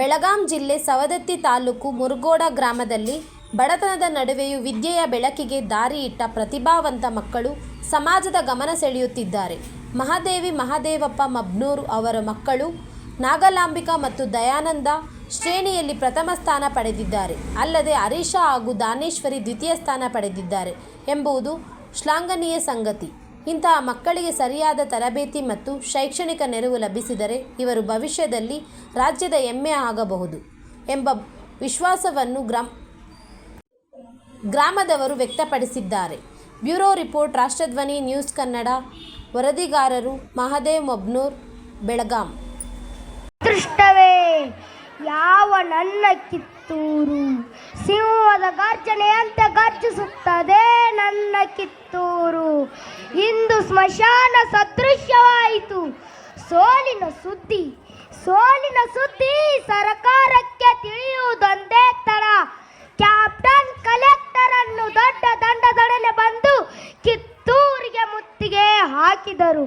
ಬೆಳಗಾಂ ಜಿಲ್ಲೆ ಸವದತ್ತಿ ತಾಲೂಕು ಮುರುಗೋಡ ಗ್ರಾಮದಲ್ಲಿ ಬಡತನದ ನಡುವೆಯೂ ವಿದ್ಯೆಯ ಬೆಳಕಿಗೆ ದಾರಿ ಇಟ್ಟ ಪ್ರತಿಭಾವಂತ ಮಕ್ಕಳು ಸಮಾಜದ ಗಮನ ಸೆಳೆಯುತ್ತಿದ್ದಾರೆ. ಮಹಾದೇವಿ ಮಹಾದೇವಪ್ಪ ಮಬ್ನೂರು ಅವರ ಮಕ್ಕಳು ನಾಗಲಾಂಬಿಕಾ ಮತ್ತು ದಯಾನಂದ ಶ್ರೇಣಿಯಲ್ಲಿ ಪ್ರಥಮ ಸ್ಥಾನ ಪಡೆದಿದ್ದಾರೆ. ಅಲ್ಲದೆ ಹರೀಶಾ ಹಾಗೂ ದಾನೇಶ್ವರಿ ದ್ವಿತೀಯ ಸ್ಥಾನ ಪಡೆದಿದ್ದಾರೆ ಎಂಬುದು ಶ್ಲಾಘನೀಯ ಸಂಗತಿ. ಇಂತಹ ಮಕ್ಕಳಿಗೆ ಸರಿಯಾದ ತರಬೇತಿ ಮತ್ತು ಶೈಕ್ಷಣಿಕ ನೆರವು ಲಭಿಸಿದರೆ ಇವರು ಭವಿಷ್ಯದಲ್ಲಿ ರಾಜ್ಯದ ಹೆಮ್ಮೆ ಆಗಬಹುದು ಎಂಬ ವಿಶ್ವಾಸವನ್ನು ಗ್ರಾಮದವರು ವ್ಯಕ್ತಪಡಿಸಿದ್ದಾರೆ. Bureau report, ರಾಷ್ಟ್ರಧ್ವನಿ news Kannada. ವರದಿಗಾರರು Mahadev ಮಬ್ನೂರ್, Belgaum. ಅದೃಷ್ಟವೇ ಯಾವ ನನ್ನ ಕಿತ್ತೂರು, ಸಿಂಹದ ಗರ್ಜನೆಯಂತೆ ಗರ್ಜಿಸುತ್ತದೆ ನನ್ನ ಕಿತ್ತೂರು. ಇಂದು ಸ್ಮಶಾನ ಸದೃಶ್ಯವಾಯಿತು. ಸೋಲಿನ ಸುದ್ದಿ ಸರ್ಕಾರಕ್ಕೆ ತಿಳಿಯುವುದೊಂದೇ ತಡ. ಕ್ಯಾಪ್ಟನ್ ಕಲೆಕ್ಟರ್ ಅನ್ನು ದೊಡ್ಡ ದಂಡದೊಡನೆ ಬಂದು ಕಿತ್ತೂರಿಗೆ ಮುತ್ತಿಗೆ ಹಾಕಿದರು.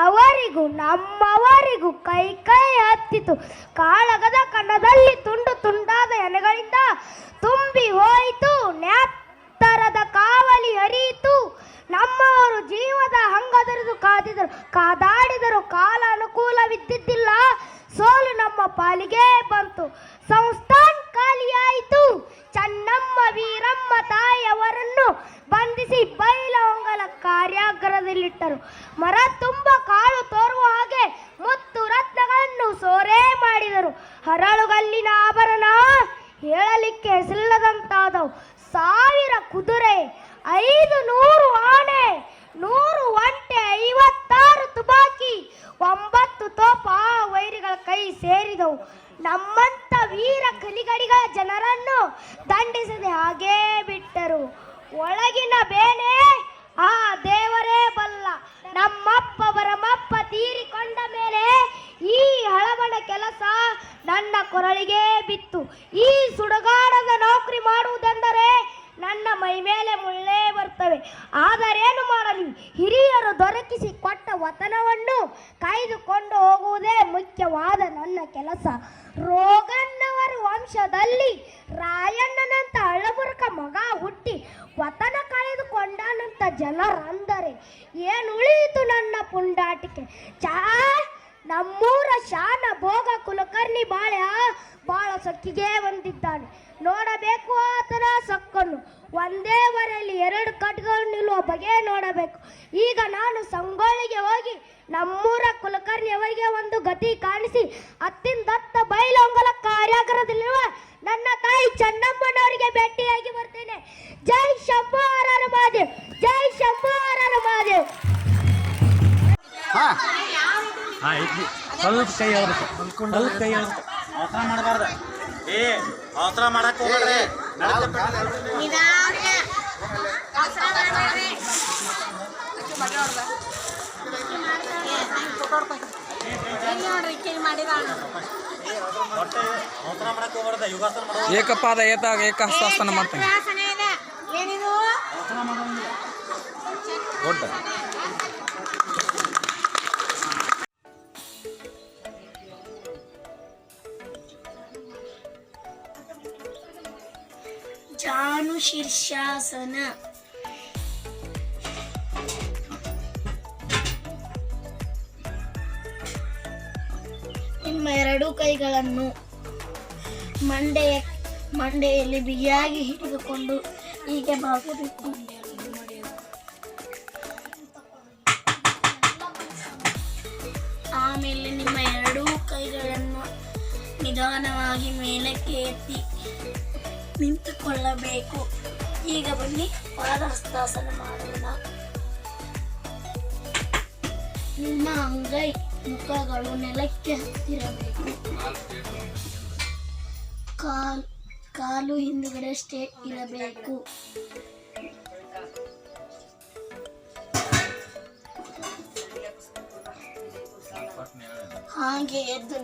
ಅವರಿಗೂ ನಮ್ಮವರಿಗೂ ಕೈ ಹತ್ತಿತು. ಕಾಳಗದ ಕಣ್ಣದಲ್ಲಿ ತುಂಡು ತುಂಡಾದ ಎಲೆಗಳಿಂದ ತುಂಬಿ ಹೋಯಿತು. ನ್ಯಾತ್ತರದ ಕಾವಲಿ ಹರಿಯಿತು. ನಮ್ಮವರು ಜೀವದ ಹಂಗದರಿದು ಕಾದಾಡಿದರು. ಕಾಲ ಅನುಕೂಲವಿದ್ದಿದ್ದಿಲ್ಲ. ಸೋಲು ನಮ್ಮ ಪಾಲಿಗೆ ಬಂತು. ಸಂಸ್ಥಾನ ಖಾಲಿಯಾಯಿತು. ಚೆನ್ನಮ್ಮ ವೀರಮ್ಮ ತಾಯಿಯವರನ್ನು ಬಂಧಿಸಿ ಬೈಲಹೊಂಗಲ ಕಾರ್ಯಾಗಾರದಲ್ಲಿಟ್ಟರು. ಮರ ತುಂಬ ಕಾಳು ತೋರುವ ಹಾಗೆ ಮುತ್ತು ರತ್ನಗಳನ್ನು ಸೋರೆ ಮಾಡಿದರು. ಹರಳುಗಲ್ಲಿನ ಆಭರಣ ಹೇಳಲಿಕ್ಕೆ ಹೆಸರಿಲ್ಲದಂತಾದವು. 1000 ಕುದುರೆ, 500 ಆನೆ, 100 ಒಂಟೆ, 56 ತುಪಾಕಿ, 9 ತೋಪ ವೈರಿಗಳ ಕೈ ಸೇರಿದವು. ನಮ್ಮಂತ ವೀರ ಕಲಿಗಡಿಗಳ ಜನರನ್ನು ದಂಡಿಸದೆ ಹಾಗೇ ಬಿಟ್ಟರು. ಒಳಗಿನ ಬೇನೆ ಆ ದೇವರೇ ಬಲ್ಲ. ನಮ್ಮಪ್ಪ ತೀರಿಕೊಂಡ ಮೇಲೆ ಈ ಹಳಬನ ಕೆಲಸ ನನ್ನ ಕೊರಳಿಗೆ ಬಿತ್ತು. ಈ ಸುಡುಗಾಡದ ನೌಕರಿ ಮಾಡುವುದೆಂದರೆ ನನ್ನ ಮೈ ಮೇಲೆ ಮುಳ್ಳೇ ಬರ್ತವೆ. ಆದರೇನು ಮಾಡಲಿ, ಹಿರಿಯರು ದೊರಕಿಸಿ ಕೊಟ್ಟ ವತನವನ್ನು ಕಾಯ್ದುಕೊಂಡು ಹೋಗುವುದೇ ಮುಖ್ಯವಾದ ನನ್ನ ಕೆಲಸ. ರೋಗಣ್ಣವರ ವಂಶದಲ್ಲಿ ರಾಯಣ್ಣನಂತ ಹಳಬುರ್ಕ ಮಗ ಹುಟ್ಟಿ ವತನ ಕಳೆದುಕೊಂಡನಂತ ಜನರಂದರೆ ಏನು ಉಳಿಯಿತು ನನ್ನ ಪುಂಡಾಟಿಕೆ. ನಮ್ಮೂರ ಶಾನ ಭೋಗ ಕುಲಕರ್ಣಿ ಬಾಳ ಸೊಕ್ಕಿಗೆ ಬಂದಿದ್ದಾನೆ. ನೋಡಬೇಕು ಆತನ ಸೊಕ್ಕನ್ನು. ಒಂದೇ ವರೆಯಲ್ಲಿ 2 ಕಟ್ಗಳು ನಿಲ್ಲುವ ಬಗೆ ನೋಡಬೇಕು. ಈಗ ನಾನು ಸಂಗೊಳ್ಳಿಗೆ ಹೋಗಿ ನಮ್ಮೂರ ಕುಲಕರ್ಣಿಯವರಿಗೆ ಒಂದು ಗತಿ ಕಾಣಿಸಿ ಅತ್ತಿಂದತ್ತ ಬೈಲಹೊಂಗಲ ಕಾರ್ಯಾಗಾರದಲ್ಲಿರುವ ನನ್ನ ತಾಯಿ ಚೆನ್ನಮ್ಮನವರಿಗೆ ಭೇಟಿಯಾಗಿ ಬರ್ತೇನೆ. ಜೈ ಶಂಭು ಹರ ಮಹಾದೇವ್, ಜೈ ಶಂಭು ಹರ ಮಹಾದೇವ್. ಅವಸರ ಮಾಡಬಾರ್ದು. ಅವಸರ ಮಾಡಕ್ ಹೋಗ್ರಿ. ಏಕಪಾದ ಏಕಹಸ್ತಾಸನ ಮಾಡ್ತೇನೆ. ಜಾನು ಶೀರ್ಷಾಸನ. ನಿಮ್ಮ 2 ಕೈಗಳನ್ನು ಮಂಡೆಯಲ್ಲಿ ಬಿಗಿಯಾಗಿ ಹಿಡಿದುಕೊಂಡು ಹೀಗೆ ಬಾಗಬೇಕು. ಆಮೇಲೆ ನಿಮ್ಮ 2 ಕೈಗಳನ್ನು ನಿಧಾನವಾಗಿ ಮೇಲಕ್ಕೆ ಎತ್ತಿ ನಿಂತುಕೊಳ್ಳಬೇಕು. ಈಗ ಬನ್ನಿ ಪಾದಹಸ್ತಾಸನ ಮಾಡೋಣ. ನಿಮ್ಮ ಅಂಗೈ ಮುಖಗಳು ನೆಲಕ್ಕೆ ಹತ್ತಿರಬೇಕು. ಕಾಲು ಹಿಂದುಗಡೆ ಸ್ಟ್ರೇಟ್ ಇರಬೇಕು. ಹಾಗೆ ಎದ್ದು